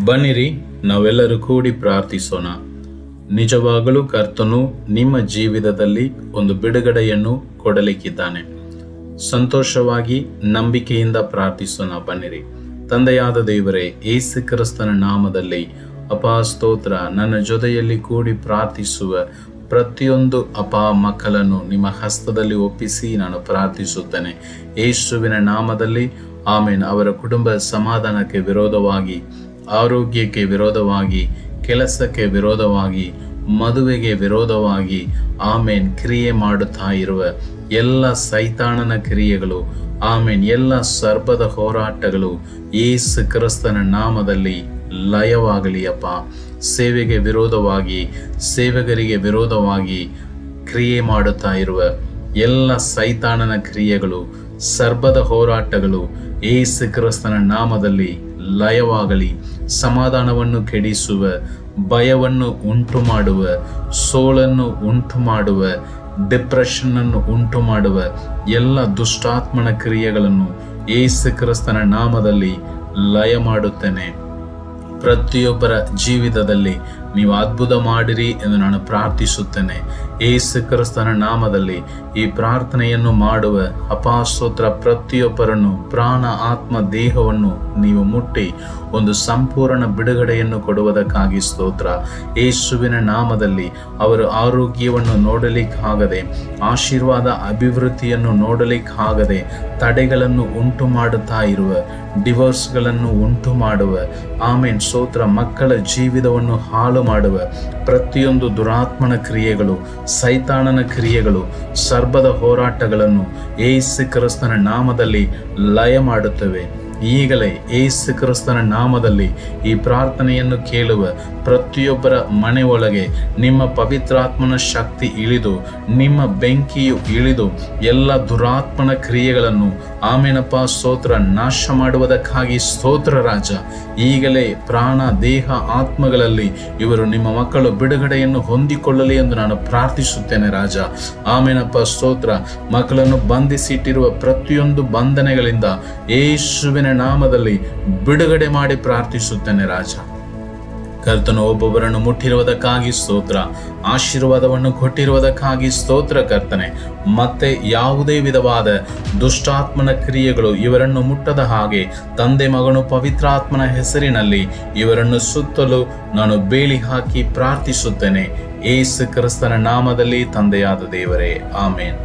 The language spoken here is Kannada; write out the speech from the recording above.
ಬನ್ನಿರಿ, ನಾವೆಲ್ಲರೂ ಕೂಡಿ ಪ್ರಾರ್ಥಿಸೋಣ. ನಿಜವಾಗಲೂ ಕರ್ತನು ನಿಮ್ಮ ಜೀವಿತದಲ್ಲಿ ಒಂದು ಬಿಡುಗಡೆಯನ್ನು ಕೊಡಲಿಕ್ಕಿದ್ದಾನೆ. ಸಂತೋಷವಾಗಿ ನಂಬಿಕೆಯಿಂದ ಪ್ರಾರ್ಥಿಸೋಣ. ಬನ್ನಿರಿ. ತಂದೆಯಾದ ದೇವರೇ, ಯೇಸು ಕ್ರಿಸ್ತನ ನಾಮದಲ್ಲಿ ಸ್ತೋತ್ರ. ನನ್ನ ಜೊತೆಯಲ್ಲಿ ಕೂಡಿ ಪ್ರಾರ್ಥಿಸುವ ಪ್ರತಿಯೊಂದು ಮಕ್ಕಳನ್ನು ನಿಮ್ಮ ಹಸ್ತದಲ್ಲಿ ಒಪ್ಪಿಸಿ ನಾನು ಪ್ರಾರ್ಥಿಸುತ್ತೇನೆ. ಯೇಸುವಿನ ನಾಮದಲ್ಲಿ ಆಮೇನ್. ಅವರ ಕುಟುಂಬ ಸಮಾಧಾನಕ್ಕೆ ವಿರೋಧವಾಗಿ, ಆರೋಗ್ಯಕ್ಕೆ ವಿರೋಧವಾಗಿ, ಕೆಲಸಕ್ಕೆ ವಿರೋಧವಾಗಿ, ಮದುವೆಗೆ ವಿರೋಧವಾಗಿ ಆಮೇನ್ ಕ್ರಿಯೆ ಮಾಡುತ್ತಾ ಇರುವ ಎಲ್ಲ ಸೈತಾನನ ಕ್ರಿಯೆಗಳು, ಆಮೇನ್, ಎಲ್ಲ ಸರ್ಪದ ಹೋರಾಟಗಳು ಯೇಸು ಕ್ರಿಸ್ತನ ನಾಮದಲ್ಲಿ ಲಯವಾಗಲಿ ಅಪ್ಪ. ಸೇವೆಗೆ ವಿರೋಧವಾಗಿ, ಸೇವಕರಿಗೆ ವಿರೋಧವಾಗಿ ಕ್ರಿಯೆ ಮಾಡುತ್ತಾ ಇರುವ ಎಲ್ಲ ಸೈತಾನನ ಕ್ರಿಯೆಗಳು, ಸರ್ಪದ ಹೋರಾಟಗಳು ಯೇಸು ಕ್ರಿಸ್ತನ ನಾಮದಲ್ಲಿ ಲಯವಾಗಲಿ. ಸಮಾಧಾನವನ್ನು ಕೆಡಿಸುವ, ಭಯವನ್ನು ಉಂಟು ಮಾಡುವ, ಸೋಲನ್ನು ಉಂಟು ಮಾಡುವ, ಡಿಪ್ರೆಷನ್ ಅನ್ನು ಉಂಟು ಮಾಡುವ ಎಲ್ಲ ದುಷ್ಟಾತ್ಮನ ಕ್ರಿಯೆಗಳನ್ನು ಯೇಸು ಕ್ರಿಸ್ತನ ನಾಮದಲ್ಲಿ ಲಯ ಮಾಡುತ್ತೇನೆ. ಪ್ರತಿಯೊಬ್ಬರ ಜೀವಿತದಲ್ಲಿ ನೀವು ಅದ್ಭುತ ಮಾಡಿರಿ ಎಂದು ನಾನು ಪ್ರಾರ್ಥಿಸುತ್ತೇನೆ. ಯೇಸು ಕ್ರಿಸ್ತನ ನಾಮದಲ್ಲಿ ಈ ಪ್ರಾರ್ಥನೆಯನ್ನು ಮಾಡುವ ಸ್ತೋತ್ರ. ಪ್ರತಿಯೊಬ್ಬರನ್ನು ಪ್ರಾಣ, ಆತ್ಮ, ದೇಹವನ್ನು ನೀವು ಮುಟ್ಟಿ ಒಂದು ಸಂಪೂರ್ಣ ಬಿಡುಗಡೆಯನ್ನು ಕೊಡುವುದಕ್ಕಾಗಿ ಸ್ತೋತ್ರ. ಯೇಸುವಿನ ನಾಮದಲ್ಲಿ ಅವರು ಆರೋಗ್ಯವನ್ನು ನೋಡಲಿಕ್ಕಾಗದೆ, ಆಶೀರ್ವಾದ ಅಭಿವೃದ್ಧಿಯನ್ನು ನೋಡಲಿಕ್ಕಾಗದೆ ತಡೆಗಳನ್ನು ಉಂಟು ಮಾಡುತ್ತಾ ಇರುವ, ಡಿವೋರ್ಸ್ಗಳನ್ನು ಉಂಟು ಮಾಡುವ, ಆಮೇನ್ ಸ್ತೋತ್ರ, ಮಕ್ಕಳ ಜೀವಿತವನ್ನು ಹಾಳು ಮಾಡುವ ಪ್ರತಿಯೊಂದು ದುರಾತ್ಮನ ಕ್ರಿಯೆಗಳು, ಸೈತಾನನ ಕ್ರಿಯೆಗಳು, ಸರ್ಪದ ಹೋರಾಟಗಳನ್ನು ಯೇಸು ಕ್ರಿಸ್ತನ ನಾಮದಲ್ಲಿ ಲಯ ಮಾಡುತ್ತವೆ. ಈಗಲೇ ಯೇಸು ಕ್ರಿಸ್ತನ ನಾಮದಲ್ಲಿ ಈ ಪ್ರಾರ್ಥನೆಯನ್ನು ಕೇಳುವ ಪ್ರತಿಯೊಬ್ಬರ ಮನೆ ಒಳಗೆ ನಿಮ್ಮ ಪವಿತ್ರಾತ್ಮನ ಶಕ್ತಿ ಇಳಿದು, ನಿಮ್ಮ ಬೆಂಕಿಯು ಇಳಿದು ಎಲ್ಲ ದುರಾತ್ಮನ ಕ್ರಿಯೆಗಳನ್ನು ಆಮೇನಪ್ಪ ಸ್ತೋತ್ರ ನಾಶ ಮಾಡುವುದಕ್ಕಾಗಿ ಸ್ತೋತ್ರ ರಾಜ. ಈಗಲೇ ಪ್ರಾಣ, ದೇಹ, ಆತ್ಮಗಳಲ್ಲಿ ಇವರು ನಿಮ್ಮ ಮಕ್ಕಳು ಬಿಡುಗಡೆಯನ್ನು ಹೊಂದಿಕೊಳ್ಳಲಿ ಎಂದು ನಾನು ಪ್ರಾರ್ಥಿಸುತ್ತೇನೆ ರಾಜ. ಆಮೇನಪ್ಪ ಸ್ತೋತ್ರ. ಮಕ್ಕಳನ್ನು ಬಂಧಿಸಿಟ್ಟಿರುವ ಪ್ರತಿಯೊಂದು ಬಂಧನಗಳಿಂದ ಯೇಸುವಿನ ನಾಮದಲ್ಲಿ ಬಿಡುಗಡೆ ಮಾಡಿ ಪ್ರಾರ್ಥಿಸುತ್ತೇನೆ ರಾಜ. ಕರ್ತನು ಒಬ್ಬೊಬ್ಬರನ್ನು ಮುಟ್ಟಿರುವುದಕ್ಕಾಗಿ ಸ್ತೋತ್ರ. ಆಶೀರ್ವಾದವನ್ನು ಕೊಟ್ಟಿರುವುದಕ್ಕಾಗಿ ಸ್ತೋತ್ರ ಕರ್ತನೆ. ಮತ್ತೆ ಯಾವುದೇ ವಿಧವಾದ ದುಷ್ಟಾತ್ಮನ ಕ್ರಿಯೆಗಳು ಇವರನ್ನು ಮುಟ್ಟದ ಹಾಗೆ ತಂದೆ, ಮಗನು, ಪವಿತ್ರಾತ್ಮನ ಹೆಸರಿನಲ್ಲಿ ಇವರನ್ನು ಸುತ್ತಲೂ ನಾನು ಬೇಲಿ ಹಾಕಿ ಪ್ರಾರ್ಥಿಸುತ್ತೇನೆ. ಯೇಸು ಕ್ರಿಸ್ತನ ನಾಮದಲ್ಲಿ ತಂದೆಯಾದ ದೇವರೇ, ಆಮೇನ್.